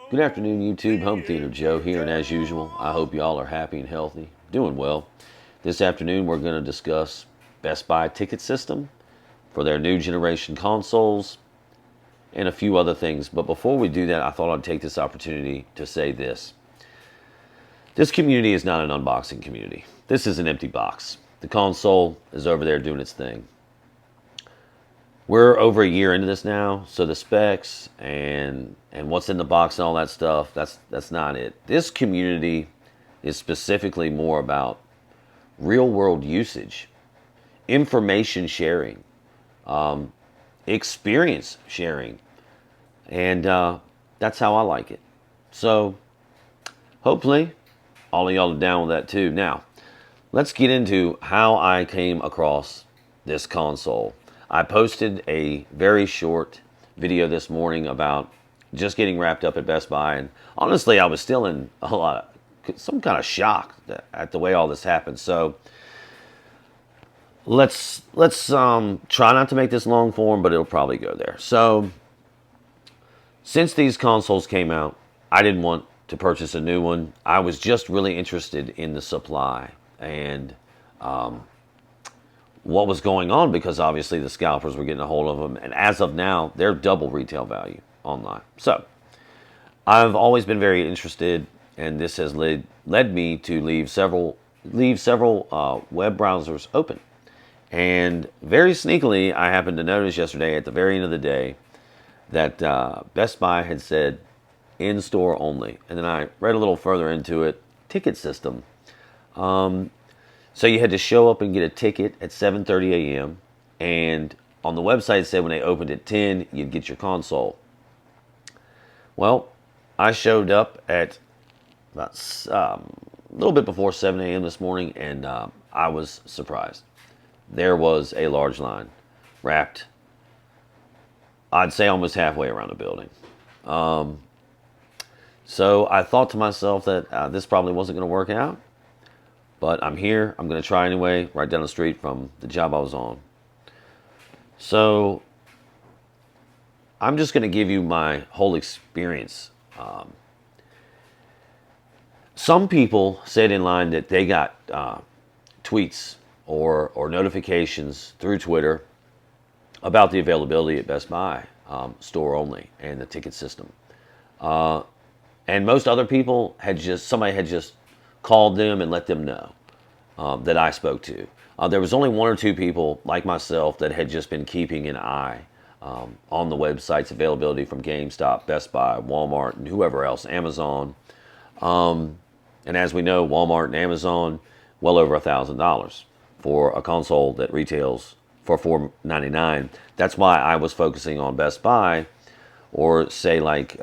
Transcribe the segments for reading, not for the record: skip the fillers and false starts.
Good afternoon, YouTube. Home Theater Joe here, and as usual, I hope you all are happy and healthy, doing well. This afternoon, we're going to discuss Best Buy ticket system for their new generation consoles and a few other things. But before we do that, I thought I'd take this opportunity to say this. This community is not an unboxing community. This is an empty box. The console is over there doing its thing. We're over a year into this now, so the specs and what's in the box and all that stuff, that's not it. This community is specifically more about real world usage, information sharing, experience sharing, and that's how I like it. So hopefully all of y'all are down with that too. Now, let's get into how I came across this console. I posted a very short video this morning about just getting wrapped up at Best Buy, and honestly, I was still in some kind of shock at the way all this happened. So let's try not to make this long form, but it'll probably go there. So since these consoles came out, I didn't want to purchase a new one. I was just really interested in the supply and what was going on, because obviously the scalpers were getting a hold of them, and as of now, they're double retail value online. So I've always been very interested, and this has led me to leave several web browsers open. And very sneakily, I happened to notice yesterday at the very end of the day that Best Buy had said in-store only. And then I read a little further into it, ticket system. So you had to show up and get a ticket at 7:30 a.m. And on the website it said when they opened at 10, you'd get your console. Well, I showed up at about a little bit before 7 a.m. this morning, and I was surprised. There was a large line wrapped, I'd say almost halfway around the building. So I thought to myself that this probably wasn't going to work out. But I'm here. I'm going to try anyway, right down the street from the job I was on. So I'm just going to give you my whole experience. Some people said in line that they got tweets or notifications through Twitter about the availability at Best Buy, store only, and the ticket system. And most other people somebody had just called them and let them know that I spoke to. There was only one or two people like myself that had just been keeping an eye on the website's availability from GameStop, Best Buy, Walmart, and whoever else, Amazon. And as we know, Walmart and Amazon, well over $1,000 for a console that retails for $499. That's why I was focusing on Best Buy, or say like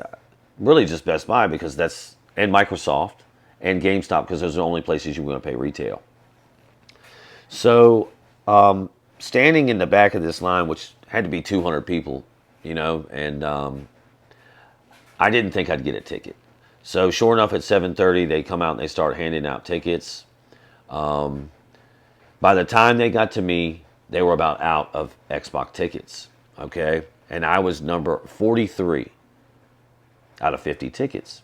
really just Best Buy, because and Microsoft and GameStop, because those are the only places you're going to pay retail. So standing in the back of this line, which had to be 200 people, and I didn't think I'd get a ticket. So sure enough, at 7:30, they come out and they start handing out tickets. By the time they got to me, they were about out of Xbox tickets, okay? And I was number 43 out of 50 tickets.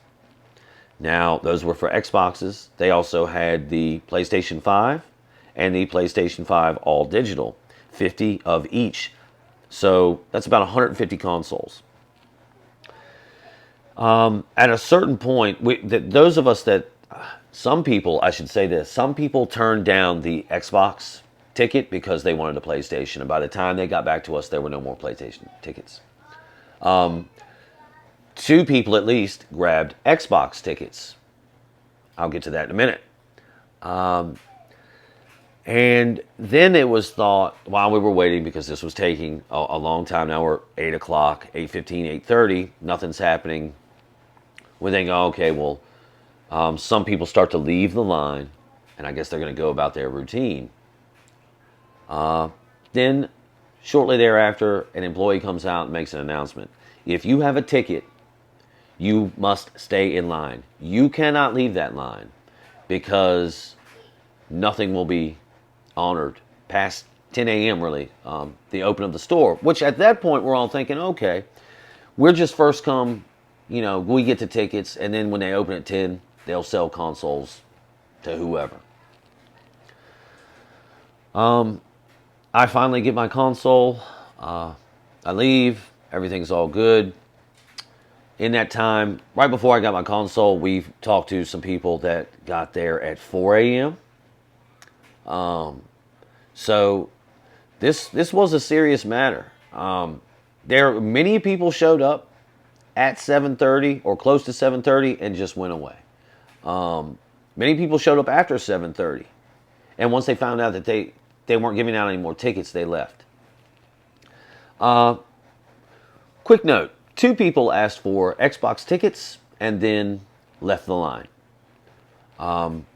Now, those were for Xboxes. They also had the PlayStation 5 and the PlayStation 5 all digital, 50 of each. So that's about 150 consoles. At a certain point, those of us that, some people turned down the Xbox ticket because they wanted a PlayStation. And by the time they got back to us, there were no more PlayStation tickets. Two people at least grabbed Xbox tickets. I'll get to that in a minute. And then it was thought, while we were waiting, because this was taking a long time, now we're 8 o'clock, 8:15, 8:30, nothing's happening. We think, oh, okay, well, some people start to leave the line, and I guess they're going to go about their routine. Then, shortly thereafter, an employee comes out and makes an announcement. If you have a ticket, you must stay in line. You cannot leave that line, because nothing will be honored past 10 a.m. really, the open of the store. Which at that point we're all thinking, okay, we're just first come, we get the tickets, and then when they open at 10, they'll sell consoles to whoever. I finally get my console. I leave. Everything's all good. In that time, right before I got my console, we talked to some people that got there at 4 a.m. So this was a serious matter. Many people showed up at 7:30 or close to 7:30 and just went away. Many people showed up after 7:30, and once they found out that they weren't giving out any more tickets, they left. Quick note: 2 people asked for Xbox tickets and then left the line.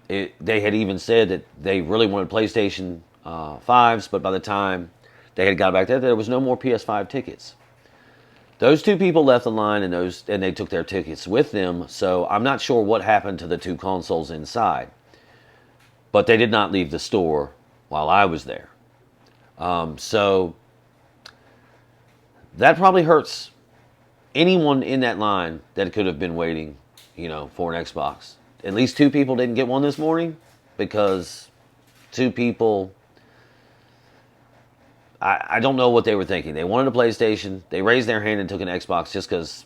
They had even said that they really wanted PlayStation 5s, but by the time they had got back there was no more PS5 tickets. Those 2 people left the line, and they took their tickets with them. So I'm not sure what happened to the 2 consoles inside, but they did not leave the store while I was there. So that probably hurts anyone in that line that could have been waiting, for an Xbox. At least 2 people didn't get one this morning because 2 people, I don't know what they were thinking. They wanted a PlayStation. They raised their hand and took an Xbox just because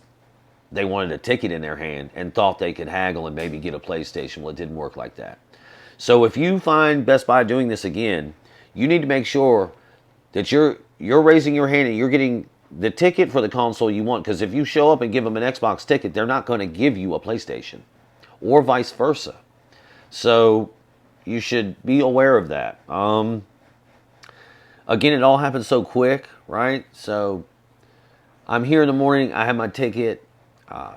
they wanted a ticket in their hand and thought they could haggle and maybe get a PlayStation. Well, it didn't work like that. So if you find Best Buy doing this again, you need to make sure that you're raising your hand and you're getting the ticket for the console you want. Because if you show up and give them an Xbox ticket, they're not going to give you a PlayStation, or vice versa. So you should be aware of that. Again, it all happened so quick, right? So I'm here in the morning. I have my ticket.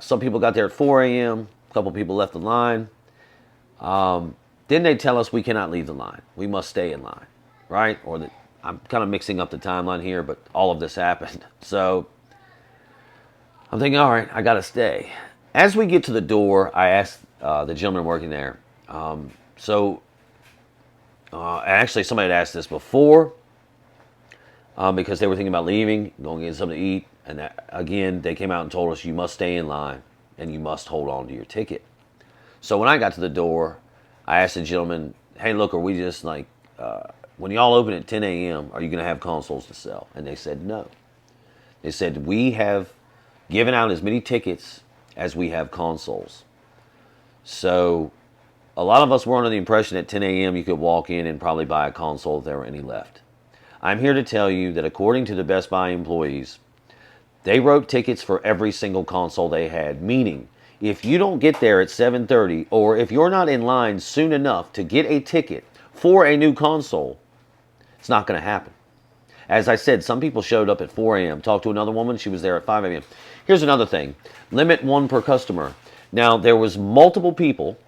Some people got there at 4 a.m. A couple people left the line. Then they tell us we cannot leave the line. We must stay in line, right? I'm kind of mixing up the timeline here, but all of this happened. So I'm thinking, all right, I got to stay. As we get to the door, I asked the gentleman working there. Actually, somebody had asked this before because they were thinking about leaving, going to get something to eat. And again, they came out and told us you must stay in line and you must hold on to your ticket. So when I got to the door, I asked the gentleman, hey, look, are we just like, when y'all open at 10 a.m., are you going to have consoles to sell? And they said no. They said, we have given out as many tickets as we have consoles. So a lot of us were under the impression at 10 a.m. you could walk in and probably buy a console if there were any left. I'm here to tell you that according to the Best Buy employees, they wrote tickets for every single console they had, meaning if you don't get there at 7:30 or if you're not in line soon enough to get a ticket for a new console, it's not going to happen. As I said, some people showed up at 4 a.m. Talked to another woman. She was there at 5 a.m. Here's another thing. Limit 1 per customer. Now, there was multiple people,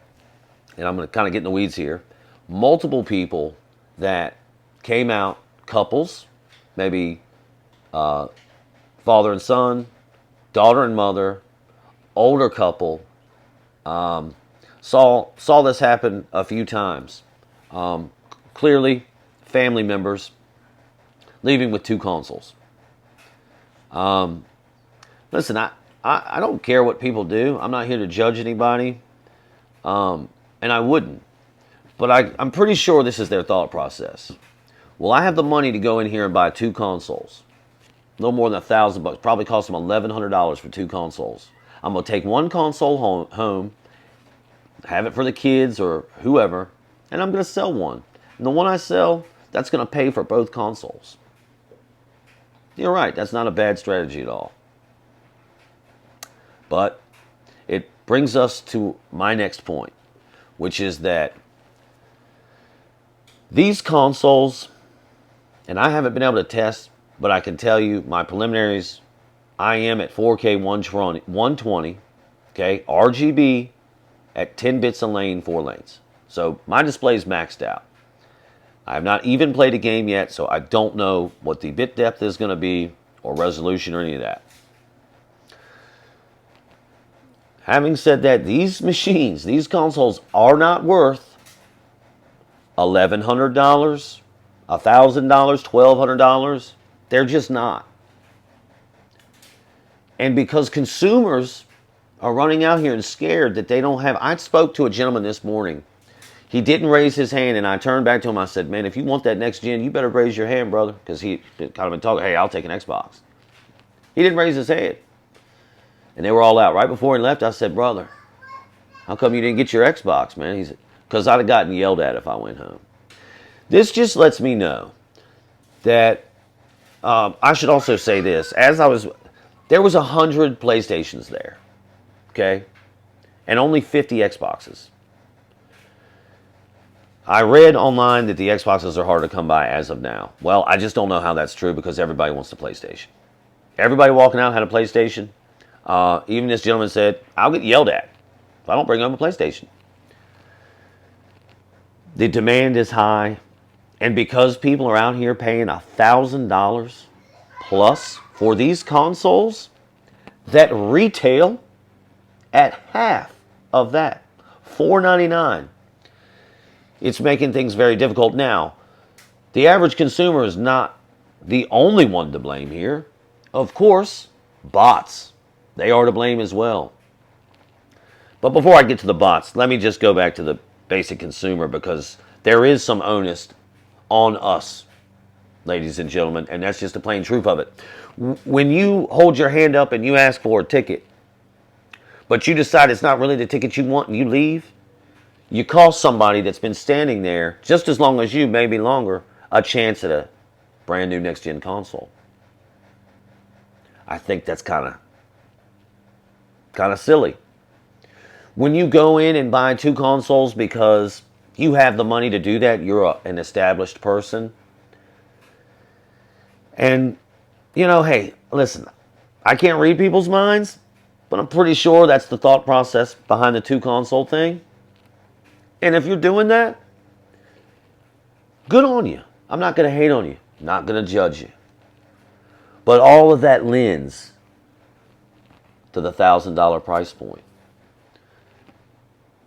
and I'm going to kind of get in the weeds here, multiple people that came out, couples, maybe father and son, daughter and mother, older couple, saw this happen a few times. Clearly, family members leaving with 2 consoles. Listen, I don't care what people do. I'm not here to judge anybody, and I wouldn't. But I'm pretty sure this is their thought process. Well, I have the money to go in here and buy 2 consoles. A little more than $1,000. Probably cost them $1,100 for 2 consoles. I'm going to take 1 console home, have it for the kids or whoever, and I'm going to sell one. And the one I sell, that's going to pay for both consoles. You're right. That's not a bad strategy at all. But it brings us to my next point, which is that these consoles, and I haven't been able to test, but I can tell you my preliminaries, I am at 4K 120, okay, RGB at 10 bits a lane, 4 lanes. So my display is maxed out. I have not even played a game yet, so I don't know what the bit depth is going to be or resolution or any of that. Having said that, these machines, these consoles are not worth $1,100, $1,000, $1,200. They're just not. And because consumers are running out here and scared that they don't have. I spoke to a gentleman this morning. He didn't raise his hand, and I turned back to him. I said, man, if you want that next gen, you better raise your hand, brother, because he kind of been talking, hey, I'll take an Xbox. He didn't raise his hand. And they were all out. Right before he left, I said, brother, how come you didn't get your Xbox, man? He said, because I'd have gotten yelled at if I went home. This just lets me know that I should also say this. There was 100 PlayStations there, okay, and only 50 Xboxes. I read online that the Xboxes are hard to come by as of now. Well, I just don't know how that's true because everybody wants the PlayStation. Everybody walking out had a PlayStation. Even this gentleman said, I'll get yelled at if I don't bring home a PlayStation. The demand is high. And because people are out here paying $1,000 plus for these consoles that retail at half of that, $499, it's making things very difficult. Now, the average consumer is not the only one to blame here. Of course, bots, they are to blame as well. But before I get to the bots, let me just go back to the basic consumer because there is some onus on us, ladies and gentlemen, and that's just the plain truth of it. When you hold your hand up and you ask for a ticket, but you decide it's not really the ticket you want and you leave, you cost somebody that's been standing there just as long as you, maybe longer, a chance at a brand new next-gen console. I think that's kind of silly. When you go in and buy 2 consoles because you have the money to do that, you're an established person. And, you know, hey, listen, I can't read people's minds, but I'm pretty sure that's the thought process behind the 2 console thing. And if you're doing that, good on you. I'm not going to hate on you. Not going to judge you. But all of that lends to the $1,000 price point.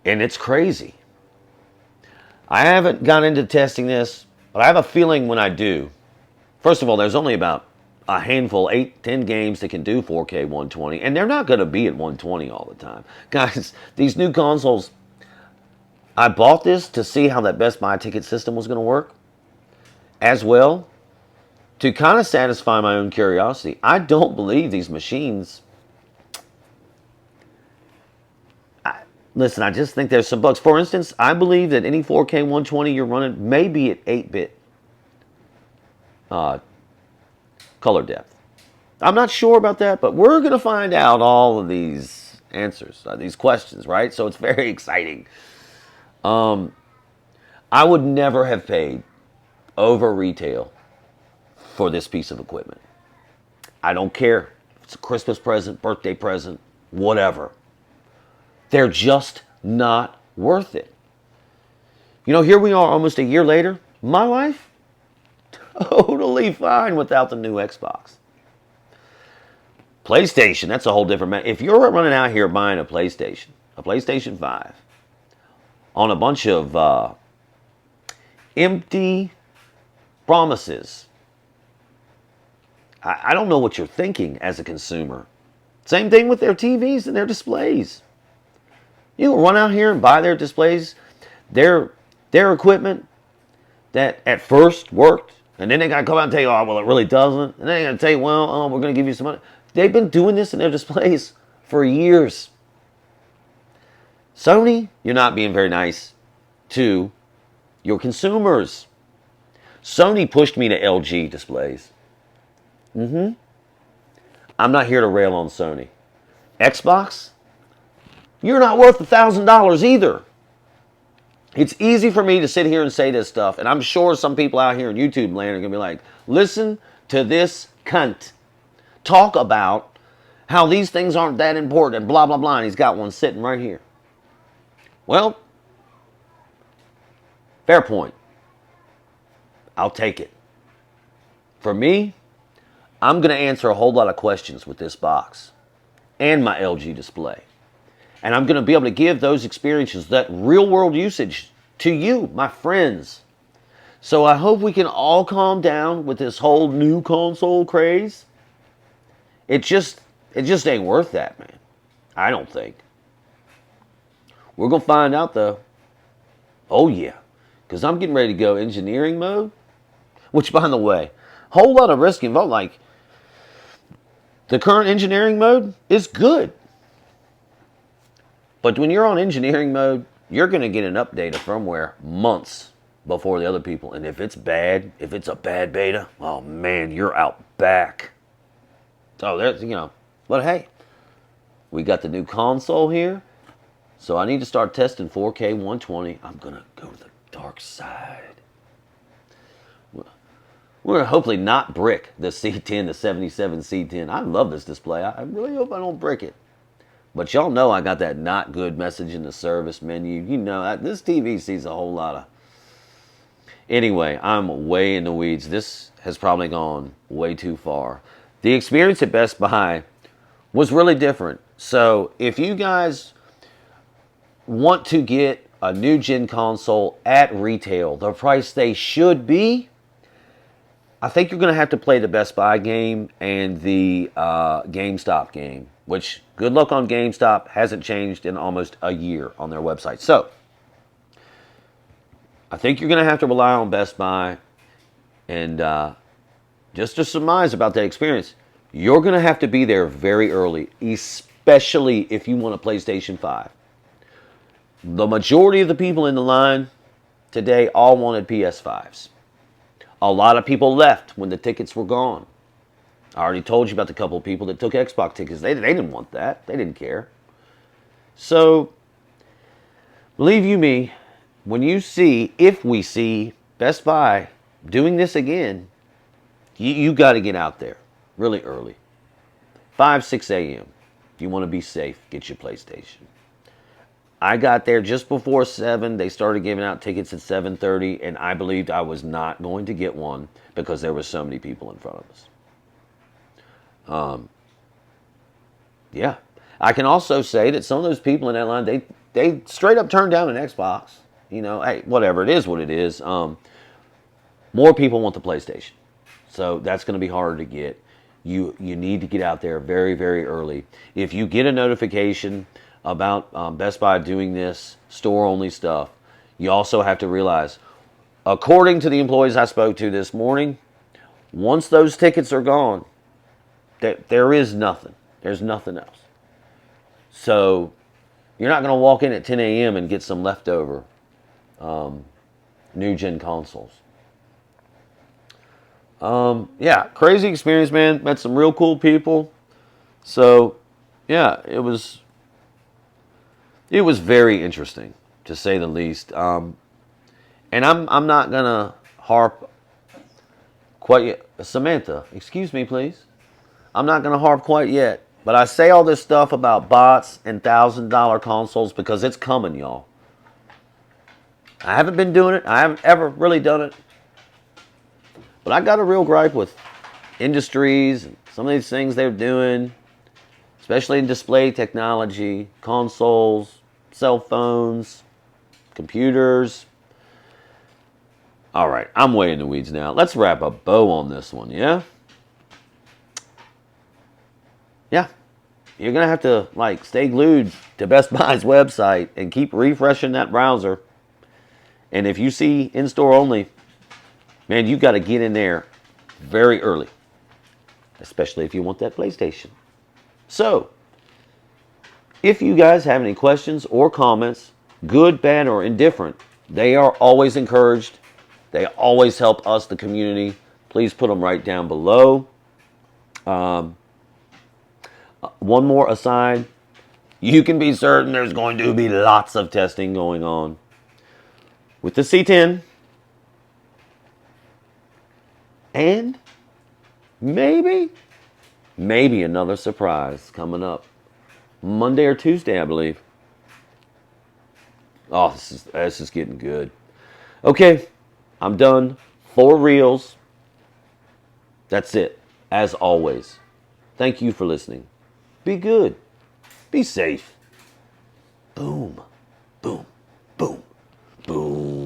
And it's crazy. I haven't gone into testing this, but I have a feeling when I do. First of all, there's only about a handful, 8, 10 games that can do 4K 120, and they're not going to be at 120 all the time. Guys, these new consoles, I bought this to see how that Best Buy ticket system was going to work, as well, to kind of satisfy my own curiosity. I don't believe these machines. Listen, I just think there's some bugs. For instance, I believe that any 4K 120 you're running may be at 8-bit color depth. I'm not sure about that, but we're going to find out all of these answers, these questions, right? So it's very exciting. I would never have paid over retail for this piece of equipment. I don't care if it's a Christmas present, birthday present, whatever. They're just not worth it. You know, here we are almost a year later. My life, totally fine without the new Xbox. PlayStation, that's a whole different matter. If you're running out here buying a PlayStation 5, on a bunch of empty promises, I don't know what you're thinking as a consumer. Same thing with their TVs and their displays. You run out here and buy their displays, their equipment that at first worked, and then they got to come out and tell you, oh, well, it really doesn't. And then they got to tell you, well, oh, we're going to give you some money. They've been doing this in their displays for years. Sony, you're not being very nice to your consumers. Sony pushed me to LG displays. I'm not here to rail on Sony. Xbox, you're not worth $1,000 either. It's easy for me to sit here and say this stuff, and I'm sure some people out here in YouTube land are going to be like, listen to this cunt talk about how these things aren't that important and blah, blah, blah, and he's got one sitting right here. Well, fair point. I'll take it. For me, I'm going to answer a whole lot of questions with this box and my LG display. And I'm going to be able to give those experiences, that real-world usage, to you, my friends. So I hope we can all calm down with this whole new console craze. It just ain't worth that, man. I don't think. We're going to find out, though. Oh, yeah. Because I'm getting ready to go engineering mode. Which, by the way, whole lot of risk involved. Like, the current engineering mode is good. But when you're on engineering mode, you're going to get an update of firmware months before the other people. And if it's bad, if it's a bad beta, oh, man, you're out back. So, there's, but hey, we got the new console here. So I need to start testing 4K 120. I'm going to go to the dark side. We're going to hopefully not brick the C10, the 77 C10. I love this display. I really hope I don't brick it. But y'all know I got that not good message in the service menu. You know, this TV sees a whole lot of... Anyway, I'm way in the weeds. This has probably gone way too far. The experience at Best Buy was really different. So if you guys want to get a new gen console at retail, the price they should be, I think you're going to have to play the Best Buy game and the GameStop game, which, good luck on GameStop, hasn't changed in almost a year on their website. So, I think you're going to have to rely on Best Buy. And just to surmise about that experience, you're going to have to be there very early, especially if you want a PlayStation 5. The majority of the people in the line today all wanted PS5s. A lot of people left when the tickets were gone. I already told you about the couple of people that took Xbox tickets. They didn't want that. They didn't care. So, believe you me, when you see, if we see Best Buy doing this again, you got to get out there really early. 5, 6 a.m. If you want to be safe, get your PlayStation. I got there just before 7. They started giving out tickets at 7:30, and I believed I was not going to get one because there were so many people in front of us. Yeah. I can also say that some of those people in that line, they straight up turned down an Xbox. Hey, whatever, it is what it is. More people want the PlayStation. So that's going to be harder to get. You need to get out there very, very early. If you get a notification about Best Buy doing this store-only stuff, you also have to realize, according to the employees I spoke to this morning, once those tickets are gone, there is nothing. There's nothing else. So you're not going to walk in at 10 a.m. and get some leftover new-gen consoles. Yeah, crazy experience, man. Met some real cool people. So, yeah, it was very interesting, to say the least. And I'm not gonna harp quite yet. Samantha, excuse me, please. I'm not gonna harp quite yet. But I say all this stuff about bots and $1,000 consoles because it's coming, y'all. I haven't been doing it. I haven't ever really done it. But I got a real gripe with industries and some of these things they're doing, especially in display technology, consoles, cell phones, computers. All right, I'm way in the weeds now. Let's wrap a bow on this one, yeah? Yeah. You're going to have to, stay glued to Best Buy's website and keep refreshing that browser. And if you see in-store only, man, you've got to get in there very early, especially if you want that PlayStation. So, if you guys have any questions or comments, good, bad, or indifferent, they are always encouraged. They always help us, the community. Please put them right down below. One more aside. You can be certain there's going to be lots of testing going on with the C10. And maybe another surprise coming up Monday or Tuesday, I believe. Oh, this is getting good. Okay, I'm done. 4 reels. That's it. As always, thank you for listening. Be good. Be safe. Boom. Boom. Boom. Boom.